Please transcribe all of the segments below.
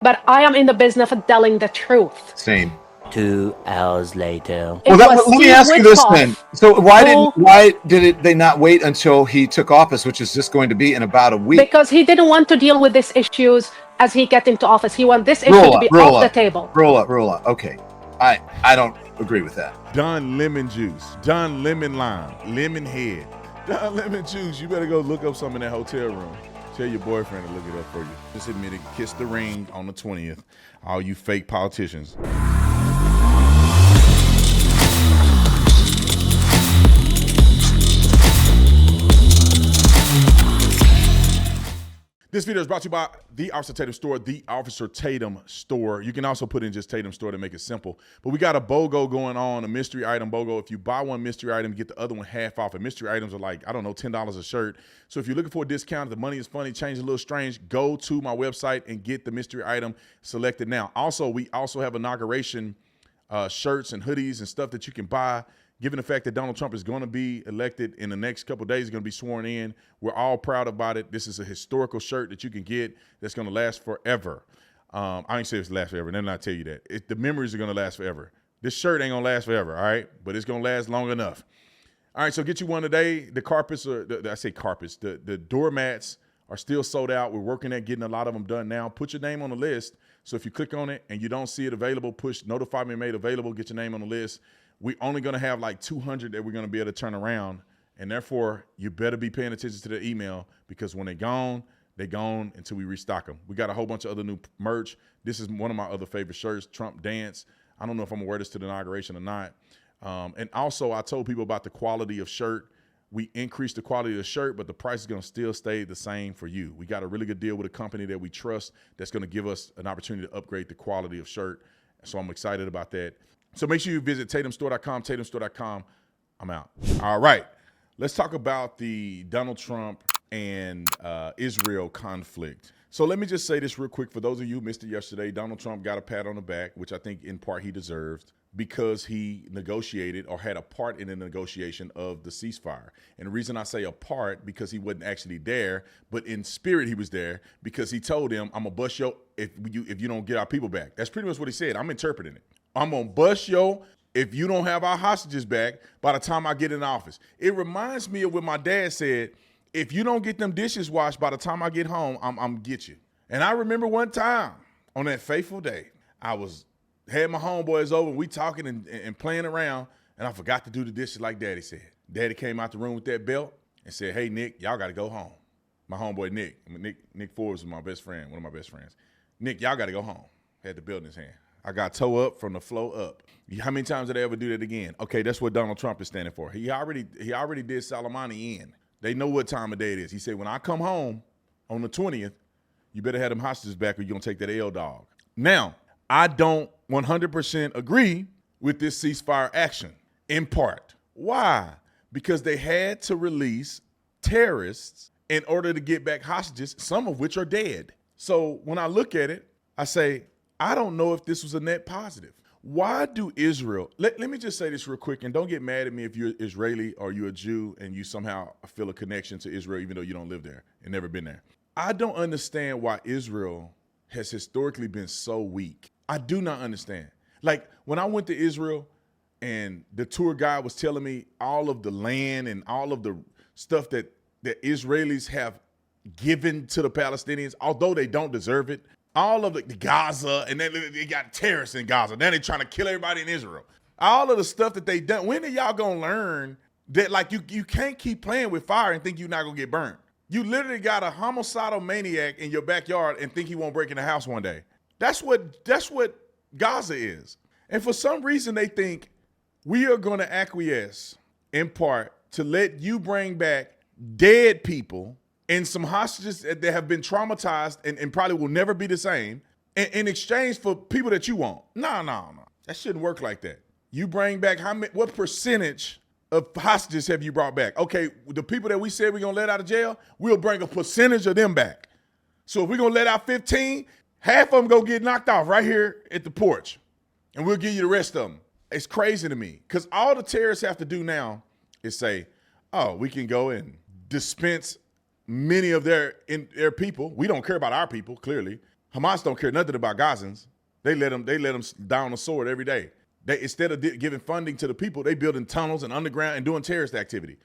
But I am in the business of telling the truth. Same. 2 hours later. It Well, was let me Steve ask you this Witkoff then. So who, why did they not wait until he took office, which is just going to be in about a week? because he didn't want to deal with these issues as he get into office. He want this issue Roll to up, be roll off the up, table. roll up, roll up. Okay, I don't agree with that. Don Lemon Juice, Don Lemon Lime, Lemon Head. Don Lemon Juice, you better go look up something in that hotel room. Tell your boyfriend to look it up for you. Just admit it, kiss the ring on the 20th. All you fake politicians. This video is brought to you by the Officer Tatum Store, the Officer Tatum Store. You can also put in just Tatum Store to make it simple. But we got a BOGO going on, a mystery item BOGO. If you buy one mystery item, you get the other one half off. And mystery items are like, I don't know, $10 a shirt. So if you're looking for a discount, the money is funny, change a little strange, go to my website and get the mystery item selected now. Also, we also have inauguration shirts and hoodies and stuff that you can buy. Given the fact that Donald Trump is going to be elected in the next couple of days, he's going to be sworn in. We're all proud about it. This is a historical shirt that you can get that's going to last forever. I ain't say it's last forever. Then I tell you that. The memories are going to last forever. This shirt ain't going to last forever, all right? But it's going to last long enough. All right, so get you one today. The carpets are, I say carpets, the doormats are still sold out. We're working at getting a lot of them done now. Put your name on the list. So if you click on it and you don't see it available, push notify me made available, get your name on the list. We're only going to have like 200 that we're going to be able to turn around. And therefore, you better be paying attention to the email because when they're gone until we restock them. We got a whole bunch of other new merch. This is one of my other favorite shirts, Trump Dance. I don't know if I'm going to wear this to the inauguration or not. And also, I told people about the quality of shirt. We increased the quality of the shirt, but the price is going to still stay the same for you. We got a really good deal with a company that we trust that's going to give us an opportunity to upgrade the quality of shirt. So I'm excited about that. So make sure you visit tatumstore.com, tatumstore.com. I'm out. All right. Let's talk about the Donald Trump and Israel conflict. So let me just say this real quick. For those of you who missed it yesterday, Donald Trump got a pat on the back, which I think in part he deserved because he negotiated or had a part in the negotiation of the ceasefire. And the reason I say a part, because he wasn't actually there, but in spirit he was there because he told him, I'm going to bust yo if you don't get our people back. That's pretty much what he said. I'm interpreting it. I'm going to bust yo if you don't have our hostages back by the time I get in office. It reminds me of what my dad said, if you don't get them dishes washed by the time I get home, I'm going to get you. And I remember one time on that fateful day, I had my homeboys over, we talking and playing around, and I forgot to do the dishes like Daddy said. Daddy came out the room with that belt and said, hey, Nick, y'all got to go home. My homeboy Nick Forbes was my best friend, one of my best friends. Nick, y'all got to go home. Had the belt in his hand. I got toe up from the flow up. How many times did they ever do that again? Okay, that's what Donald Trump is standing for. He already did Soleimani in. They know what time of day it is. He said, when I come home on the 20th, you better have them hostages back or you're going to take that L dog. Now, I don't 100% agree with this ceasefire action, in part. Why? Because they had to release terrorists in order to get back hostages, some of which are dead. So when I look at it, I say, I don't know if this was a net positive. Why do Israel, let me just say this real quick, and don't get mad at me if you're Israeli or you're a Jew and you somehow feel a connection to Israel even though you don't live there and never been there. I don't understand why Israel has historically been so weak. I do not understand. Like when I went to Israel and the tour guide was telling me all of the land and all of the stuff that the Israelis have given to the Palestinians, although they don't deserve it, all of the Gaza, and then they got terrorists in Gaza. Now they're trying to kill everybody in Israel. All of the stuff that they done. When are y'all gonna learn that like you can't keep playing with fire and think you're not gonna get burned? You literally got a homicidal maniac in your backyard and think he won't break in the house one day. That's what Gaza is. And for some reason they think we are gonna acquiesce in part to let you bring back dead people and some hostages that have been traumatized and probably will never be the same in exchange for people that you want. No. That shouldn't work like that. You bring back what percentage of hostages have you brought back? Okay, the people that we said we're going to let out of jail, we'll bring a percentage of them back. So if we're going to let out 15, half of them go get knocked off right here at the porch. And we'll give you the rest of them. It's crazy to me because all the terrorists have to do now is say, oh, we can go and dispense many of their people. We don't care about our people, clearly. Hamas don't care nothing about Gazans. They let them down the sword every day. They, instead of giving funding to the people, they building tunnels and underground and doing terrorist activity.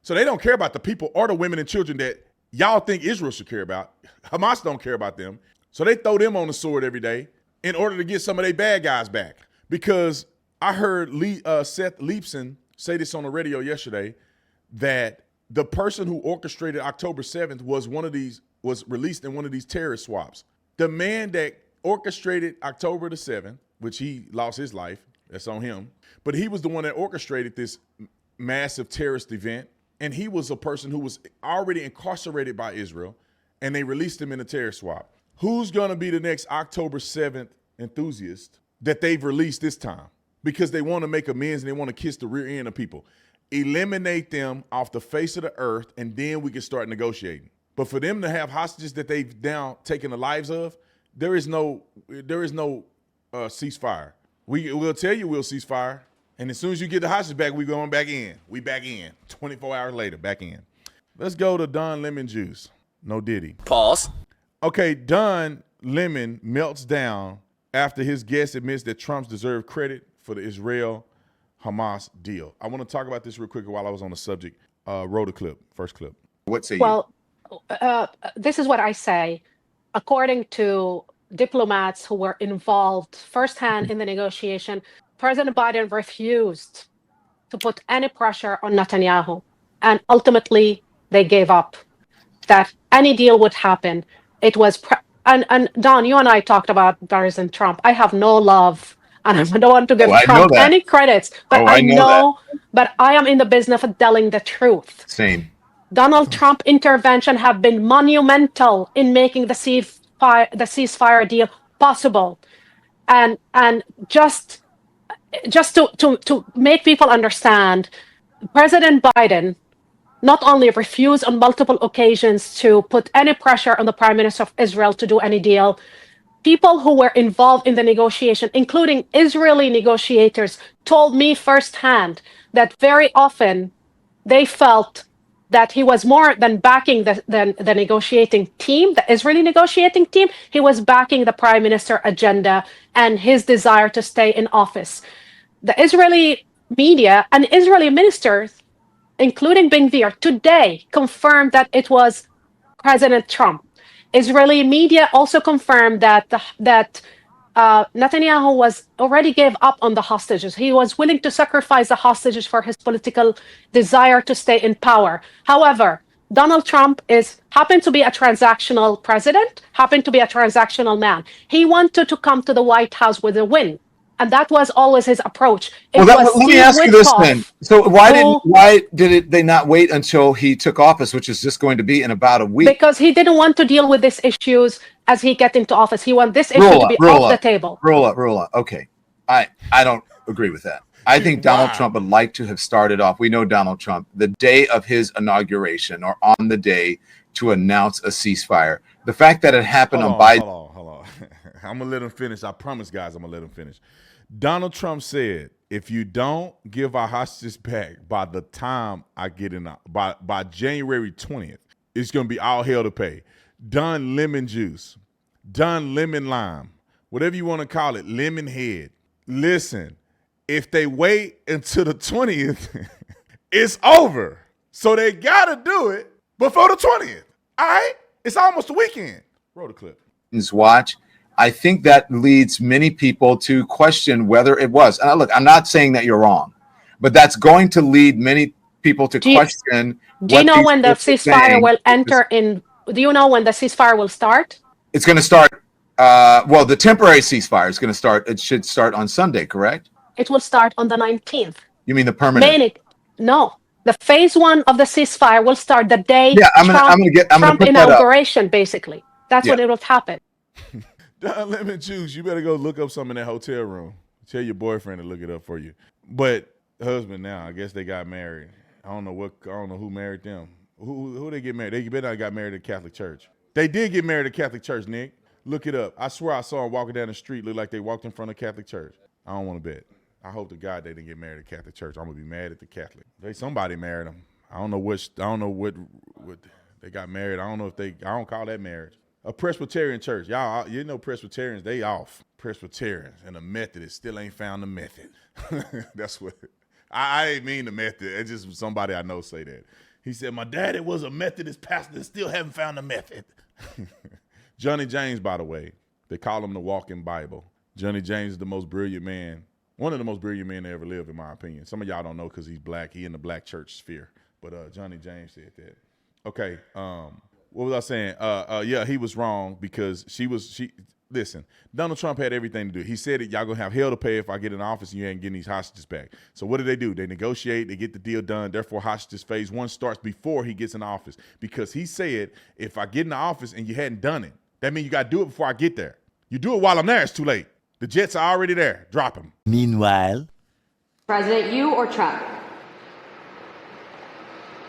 So they don't care about the people or the women and children that y'all think Israel should care about. Hamas don't care about them. So they throw them on the sword every day in order to get some of their bad guys back. Because I heard Seth Leibson say this on the radio yesterday, that the person who orchestrated October 7th was released in one of these terrorist swaps. The man that orchestrated October the 7th, which he lost his life, that's on him, but he was the one that orchestrated this massive terrorist event, and he was a person who was already incarcerated by Israel, and they released him in a terrorist swap. Who's going to be the next October 7th enthusiast that they've released this time? Because they want to make amends and they want to kiss the rear end of people. Eliminate them off the face of the earth, and then we can start negotiating. But for them to have hostages that they've now taken the lives of, there is no ceasefire. We'll tell you we'll ceasefire, and as soon as you get the hostages back, we're going back in. We back in. 24 hours later, back in. Let's go to Don Lemon Juice. No Diddy. Pause. Okay, Don Lemon melts down after his guest admits that Trump deserved credit for the Israel-Hamas deal. I want to talk about this real quick while I was on the subject. Roll the clip, first clip. What say you? Well, this is what I say. According to diplomats who were involved firsthand in the negotiation, President Biden refused to put any pressure on Netanyahu. And ultimately, they gave up that any deal would happen. It was, and Don, you and I talked about President Trump. I have no love, and I don't want to give Trump any credits, but I know, but I am in the business of telling the truth. Same. Donald Trump intervention have been monumental in making the ceasefire deal possible, and just to make people understand, President Biden not only refused on multiple occasions to put any pressure on the Prime Minister of Israel to do any deal. People who were involved in the negotiation, including Israeli negotiators, told me firsthand that very often they felt that he was more than backing the negotiating team, the Israeli negotiating team. He was backing the Prime Minister agenda and his desire to stay in office. The Israeli media and Israeli ministers, including Ben-Gvir, today confirmed that it was President Trump. Israeli media also confirmed that Netanyahu was already gave up on the hostages. He was willing to sacrifice the hostages for his political desire to stay in power. However, Donald Trump happened to be a transactional president, happened to be a transactional man. He wanted to come to the White House with a win. And that was always his approach. Let me ask you this then. So why did they not wait until he took office, which is just going to be in about a week? Because he didn't want to deal with these issues as he get into office. He wanted this issue to be off the table. Roll up. Okay. I don't agree with that. I think Donald Trump would like to have started off. We know Donald Trump, the day of his inauguration or on the day to announce a ceasefire. The fact that it happened on Biden. Hold on. I'm going to let him finish. I promise, guys, I'm going to let him finish. Donald Trump said, if you don't give our hostages back by the time I get in, by January 20th, it's going to be all hell to pay. Done lemon juice, done lemon lime, whatever you want to call it, lemon head. Listen, if they wait until the 20th, it's over. So they got to do it before the 20th. All right? It's almost the weekend. Roll the clip. Watch. I think that leads many people to question whether it was. And look, I'm not saying that you're wrong, but that's going to lead many people to question. Do you know when the ceasefire will enter in? Do you know when the ceasefire will start? It's going to start. Well, the temporary ceasefire is going to start. It should start on Sunday, correct? It will start on the 19th. You mean the permanent? No. The phase one of the ceasefire will start the day Trump inauguration, basically. That's when it will happen. Don Lemon Juice, you better go look up something in that hotel room. Tell your boyfriend to look it up for you. But husband now, I guess they got married. I don't know who married them. Who they get married? They better not got married at Catholic Church. They did get married at Catholic Church, Nick. Look it up. I swear I saw them walking down the street, look like they walked in front of Catholic Church. I don't want to bet. I hope to God they didn't get married at Catholic Church. I'm gonna be mad at the Catholic. Somebody married them. I don't know what they got married. I don't know if I don't call that marriage. A Presbyterian church. Y'all, you know Presbyterians, they off. Presbyterians and the Methodists still ain't found the method. That's what, I ain't mean the method. It's just somebody I know say that. He said, my daddy was a Methodist pastor and still haven't found the method. Johnny James, by the way, they call him the walking Bible. Johnny James is the most brilliant man, one of the most brilliant men to ever live, in my opinion. Some of y'all don't know because he's black. He in the black church sphere. But Johnny James said that. Okay, what was I saying? Yeah, he was wrong because listen, Donald Trump had everything to do. He said that y'all gonna have hell to pay if I get in office and you ain't getting these hostages back. So what do? They negotiate, they get the deal done. Therefore, hostages phase 1 starts before he gets in office because he said, if I get in the office and you hadn't done it, that means you got to do it before I get there. You do it while I'm there, it's too late. The jets are already there. Drop them. Meanwhile, President, you or Trump?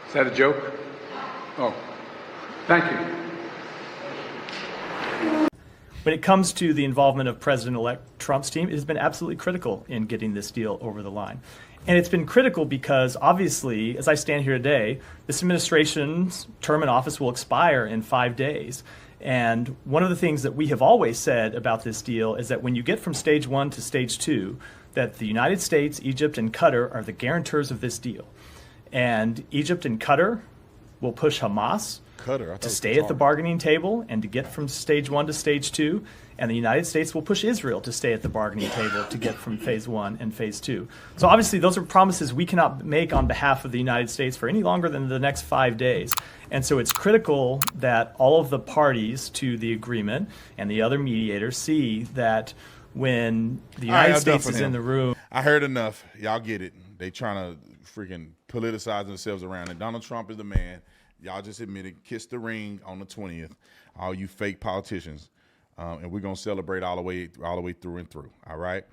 Is that a joke? Oh, thank you. When it comes to the involvement of President-elect Trump's team, it has been absolutely critical in getting this deal over the line. And it's been critical because, obviously, as I stand here today, this administration's term in office will expire in 5 days. And one of the things that we have always said about this deal is that when you get from stage 1 to stage 2, that the United States, Egypt, and Qatar are the guarantors of this deal. And Egypt and Qatar will push Hamas to stay at the bargaining table and to get from stage 1 to stage 2, and the United States will push Israel to stay at the bargaining table to get from phase 1 and phase 2. So obviously those are promises we cannot make on behalf of the United States for any longer than the next 5 days. And so it's critical that all of the parties to the agreement and the other mediators see that when the United States is in the room. I heard enough. Y'all get it. They trying to freaking politicize themselves around, and Donald Trump is the man. Y'all just admitted, kiss the ring on the 20th, all you fake politicians. And we're going to celebrate all the way through and through, all right?